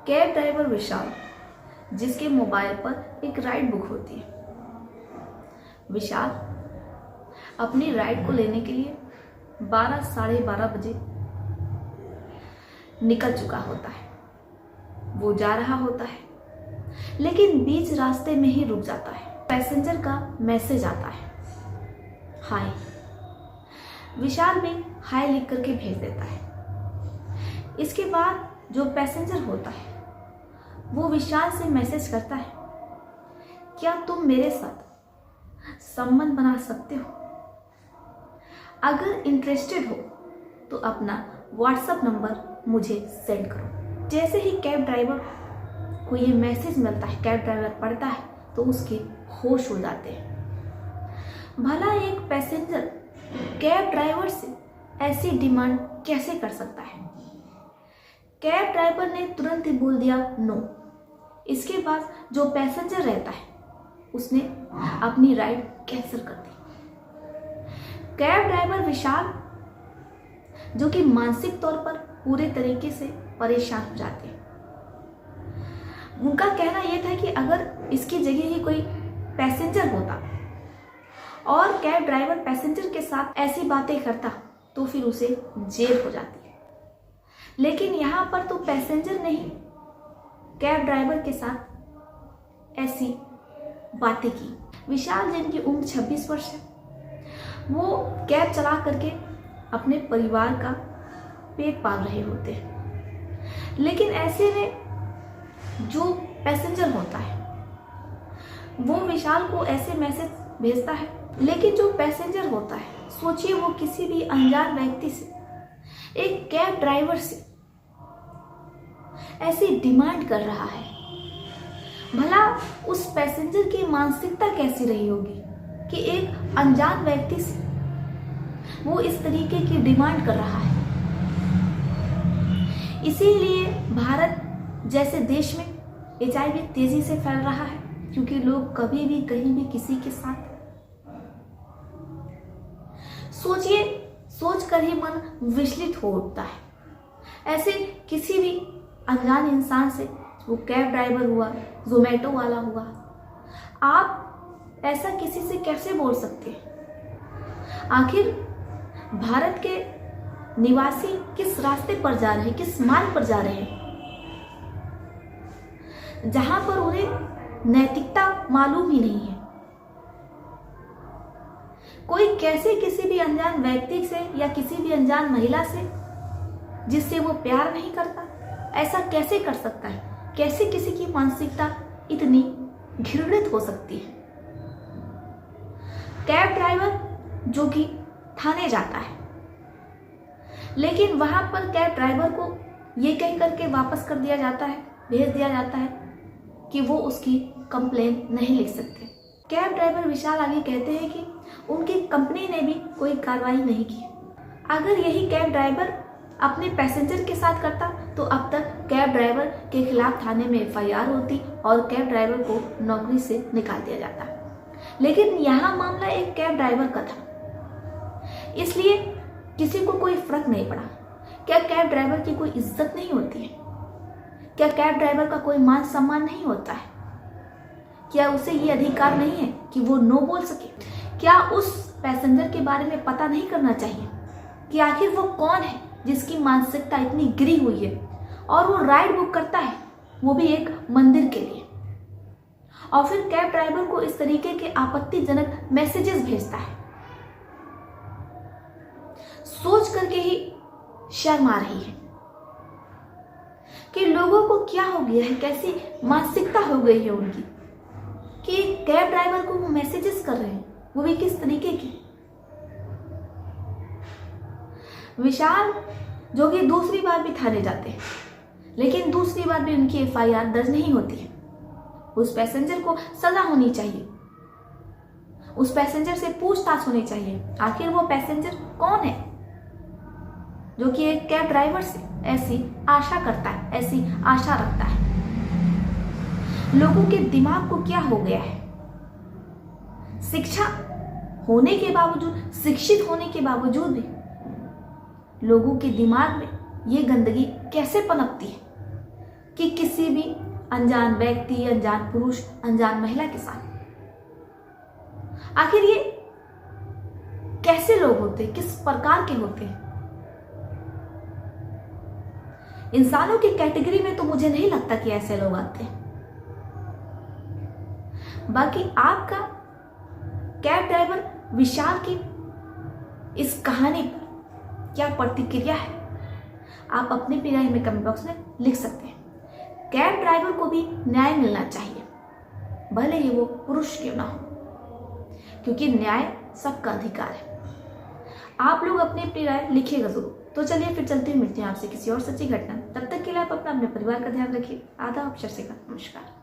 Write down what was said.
Cab driver विशाल, जिसके mobile पर एक राइड बुक होती है। विशाल अपनी राइड को लेने के लिए 12 साढ़े 12 बजे निकल चुका होता है। वो जा रहा होता है, लेकिन बीच रास्ते में ही रुक जाता है। पैसेंजर का मैसेज आता है, हाय। विशाल भी हाय लिख करके भेज देता है। इसके बाद जो पैसेंजर होता है वो विशाल से मैसेज करता है, क्या तुम मेरे साथ संबंध बना सकते हो? अगर इंटरेस्टेड हो तो अपना व्हाट्सएप नंबर मुझे सेंड करो। जैसे ही कैब ड्राइवर को ये मैसेज मिलता है, कैब ड्राइवर पढ़ता है तो उसके होश उड़ जाते हैं। भला एक पैसेंजर कैब ड्राइवर से ऐसी डिमांड कैसे कर सकता है? कैब ड्राइवर ने तुरंत ही बोल दिया नो। इसके बाद जो पैसेंजर रहता है उसने अपनी राइड कैंसिल कर दी। कैब ड्राइवर विशाल, जो कि मानसिक तौर पर पूरे तरीके से परेशान हो जाते हैं। उनका कहना यह था कि अगर इसकी जगह ही कोई पैसेंजर होता और कैब ड्राइवर पैसेंजर के साथ ऐसी बातें करता तो फिर उसे जेल हो जाती है। लेकिन यहाँ पर तो पैसेंजर ने ही कैब ड्राइवर के साथ ऐसी बातें की। विशाल, जिनकी उम्र 26 वर्ष है, वो कैब चला करके अपने परिवार का पेट पाल रहे होते हैं। लेकिन ऐसे में जो पैसेंजर होता है वो विशाल को ऐसे मैसेज भेजता है, लेकिन जो पैसेंजर होता है, सोचिए वो किसी भी अनजान व्यक्ति से, एक कैब ड्राइवर से ऐसी डिमांड कर रहा है। भला उस पैसेंजर की मानसिकता कैसी रही होगी कि एक अनजान व्यक्ति से वो इस तरीके की डिमांड कर रहा है। इसीलिए भारत जैसे देश में HIV तेजी से फैल रहा है, क्योंकि लोग कभी भी कहीं भी किसी के साथ सोचिए, सोचकर ही मन विचलित हो उठता है। ऐसे किसी भी अनजान इंसान से, वो कैब ड्राइवर हुआ, जोमेटो वाला हुआ, आप ऐसा किसी से कैसे बोल सकते हैं? आखिर भारत के निवासी किस रास्ते पर जा रहे हैं, किस मार्ग पर जा रहे हैं, जहां पर उन्हें नैतिकता मालूम ही नहीं है। कोई कैसे किसी भी अनजान व्यक्ति से या किसी भी अनजान महिला से जिससे वो प्यार नहीं करता, ऐसा कैसे कर सकता है? कैसे किसी की मानसिकता इतनी घृणित हो सकती है? कैब ड्राइवर जो कि थाने जाता है, लेकिन वहां पर कैब ड्राइवर को ये कह करके वापस कर दिया जाता है, भेज दिया जाता है कि वो उसकी कंप्लेन नहीं लिख सकते। कैब ड्राइवर विशाल आगे कहते हैं कि उनकी कंपनी ने भी कोई कार्रवाई नहीं की। अगर यही कैब ड्राइवर अपने पैसेंजर के साथ करता तो अब तक कैब ड्राइवर के खिलाफ थाने में FIR होती और कैब ड्राइवर को नौकरी से निकाल दिया जाता। लेकिन यहाँ मामला एक कैब ड्राइवर का था, इसलिए किसी को कोई फर्क नहीं पड़ा। क्या कैब ड्राइवर की कोई इज्जत नहीं होती है? क्या कैब ड्राइवर का कोई मान सम्मान नहीं होता है? क्या उसे ये अधिकार नहीं है कि वो नो बोल सके? क्या उस पैसेंजर के बारे में पता नहीं करना चाहिए कि आखिर वो कौन है जिसकी मानसिकता इतनी गिरी हुई है और वो राइड बुक करता है, वो भी एक मंदिर के लिए, और फिर कैब ड्राइवर को इस तरीके के आपत्तिजनक मैसेजेस भेजता है? सोच करके ही शर्म आ रही है कि लोगों को क्या हो गया है, कैसी मानसिकता हो गई है उनकी कि कैब ड्राइवर को वो मैसेजेस कर रहे हैं, वो भी किस तरीके की। विशाल, जो कि दूसरी बार भी थाने जाते हैं, लेकिन दूसरी बार भी उनकी FIR दर्ज नहीं होती है। उस पैसेंजर को सजा होनी चाहिए, उस पैसेंजर से पूछताछ होनी चाहिए, आखिर वो पैसेंजर कौन है जो कि एक कैब ड्राइवर से ऐसी आशा करता है, ऐसी आशा रखता है। लोगों के दिमाग को क्या हो गया है? शिक्षा होने के बावजूद, शिक्षित होने के बावजूद भी लोगों के दिमाग में ये गंदगी कैसे पनपती है? कि किसी भी अनजान व्यक्ति, अनजान पुरुष, अनजान महिला के साथ? आखिर ये कैसे लोग होते हैं, किस प्रकार के होते हैं? इंसानों की कैटेगरी में तो मुझे नहीं लगता कि ऐसे लोग आते हैं। बाकी आपका कैब ड्राइवर विशाल की इस कहानी पर क्या प्रतिक्रिया है, आप अपनी भी राय में कमेंट बॉक्स में लिख सकते हैं। कैब ड्राइवर को भी न्याय मिलना चाहिए, भले ही वो पुरुष क्यों ना हो, क्योंकि न्याय सबका अधिकार है। आप लोग अपनी अपनी राय लिखिएगा जरूर। तो चलिए फिर चलते हुए मिलते हैं आपसे किसी और सच्ची घटना। तब तक के लिए आप अपने परिवार का ध्यान रखिए। आदाब, सत श्री अकाल, नमस्कार।